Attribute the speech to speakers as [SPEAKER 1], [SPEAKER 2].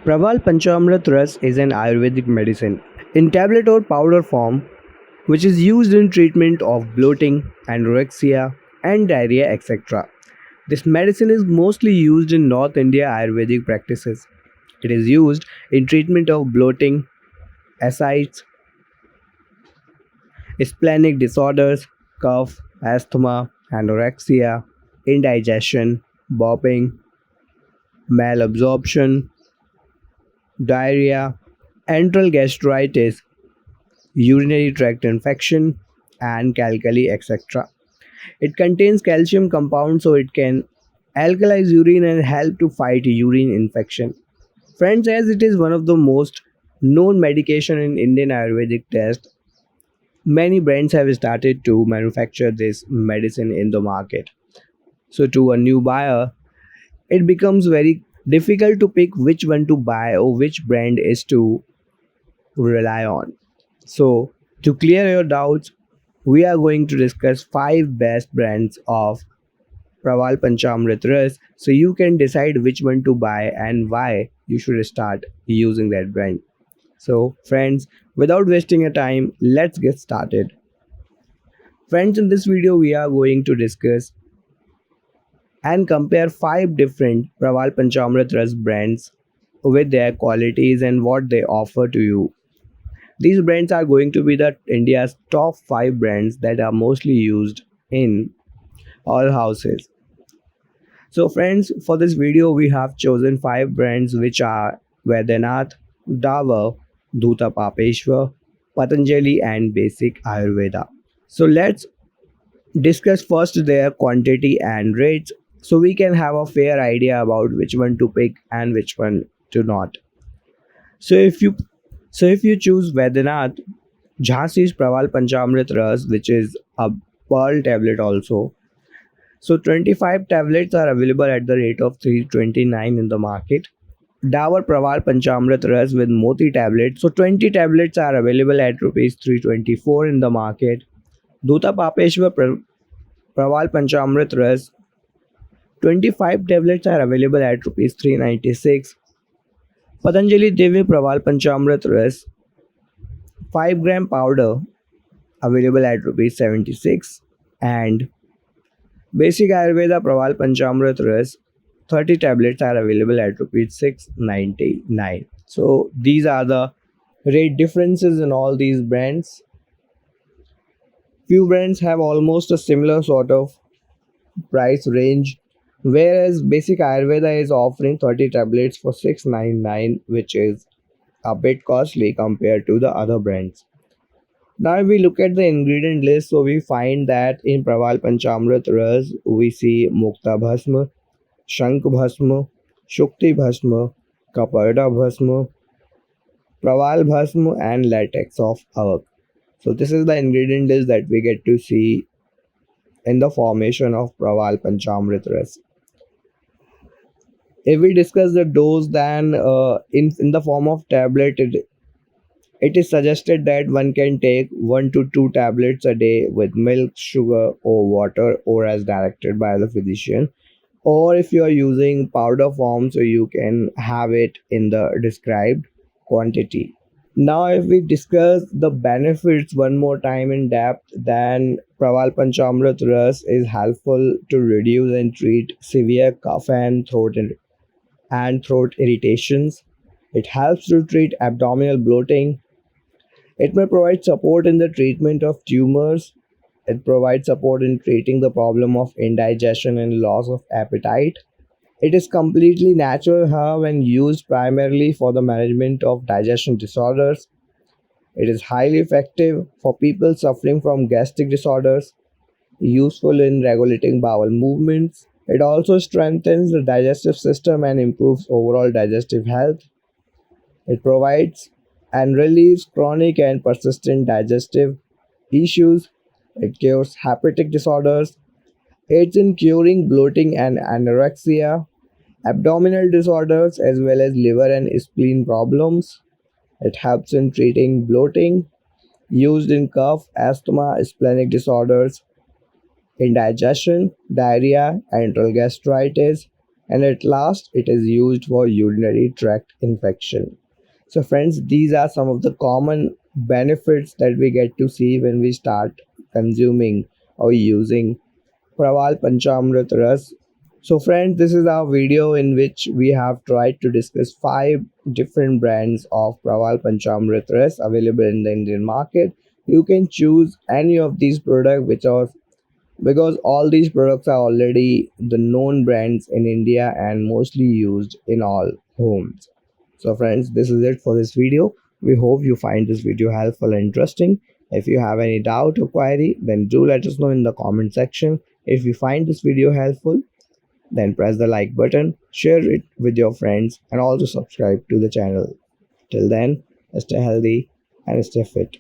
[SPEAKER 1] Prawal Panchamrit Ras is an Ayurvedic medicine in tablet or powder form which is used in treatment of bloating, anorexia, and diarrhea, etc. This medicine is mostly used in North India Ayurvedic practices. It is used in treatment of bloating, ascites, splenic disorders, cough, asthma, anorexia, indigestion, burping, malabsorption, diarrhea, enteral gastritis, urinary tract infection, and calculi, etc. It contains calcium compounds so it can alkalize urine and help to fight urine infection. Friends, as it is one of the most known medication in Indian Ayurvedic test, many brands have started to manufacture this medicine in the market. So to a new buyer, it becomes very difficult to pick which one to buy or which brand is to rely on. So, to clear your doubts, we are going to discuss 5 best brands of Prawal Panchamrit Ras so you can decide which one to buy and why you should start using that brand. So, friends, without wasting your time, let's get started. Friends, in this video, we are going to discuss and compare 5 different Prawal Panchamrit Ras brands with their qualities and what they offer to you. These brands are going to be the India's top 5 brands that are mostly used in all houses. So friends, for this video we have chosen 5 brands which are Vedanath, Dawa, Dhuta Papeshwar, Patanjali and Basic Ayurveda. So let's discuss first their quantity and rates so we can have a fair idea about which one to pick and which one to not. So if you choose Vedanath, Jhansi's Prawal Panchamrit Ras, which is a pearl tablet also. So 25 tablets are available at the rate of 329 in the market. Dawar Prawal Panchamrit Ras with Moti tablets. So 20 tablets are available at rupees 324 in the market. Dhuta Papeshwar Prawal Panchamrit Ras. 25 tablets are available at rupees 396. Patanjali Devi Prawal Panchamrit Ras. 5-gram powder available at rupees 76, and Basic Ayurveda Prawal Panchamrit Ras 30 tablets are available at rupees 699. So these are the rate differences in all these brands. Few brands have almost a similar sort of price range, whereas Basic Ayurveda is offering 30 tablets for 699, which is a bit costly compared to the other brands. Now, if we look at the ingredient list, so we find that in Prawal Panchamrit Ras, we see Mukta Bhasma, Shank Bhasma, Shukti Bhasma, Kaparda Bhasma, Prawal Bhasma, and latex of Avak. So, this is the ingredient list that we get to see in the formation of Prawal Panchamrit Ras. If we discuss the dose, then in the form of tablet, it is suggested that one can take 1 to 2 tablets a day with milk, sugar, or water, or as directed by the physician. Or if you are using powder form, so you can have it in the described quantity. Now, if we discuss the benefits one more time in depth, then Prawal Panchamrit Ras is helpful to reduce and treat severe cough and throat irritations. It helps to treat abdominal bloating. It may provide support in the treatment of tumors. It provides support in treating the problem of indigestion and loss of appetite. It is completely natural herb and used primarily for the management of digestion disorders. It is highly effective for people suffering from gastric disorders, useful in regulating bowel movements. It also strengthens the digestive system and improves overall digestive health. It provides and relieves chronic and persistent digestive issues. It cures hepatic disorders, aids in curing bloating and anorexia, abdominal disorders, as well as liver and spleen problems. It helps in treating bloating, used in cough, asthma, splenic disorders, indigestion, diarrhea, enteral gastritis. and at last it is used for urinary tract infection. So friends, these are some of the common benefits that we get to see when we start consuming or using Prawal Panchamrit Ras. So friends, this is our video in which we have tried to discuss 5 different brands of Prawal Panchamrit Ras available in the Indian market. You can choose any of these products which are, because all these products are already the known brands in India and mostly used in all homes. So friends, this is it for this video. We hope you find this video helpful and interesting. If you have any doubt or query, then do let us know in the comment section. If you find this video helpful, then press the like button, share it with your friends, and also subscribe to the channel. Till then, stay healthy and stay fit.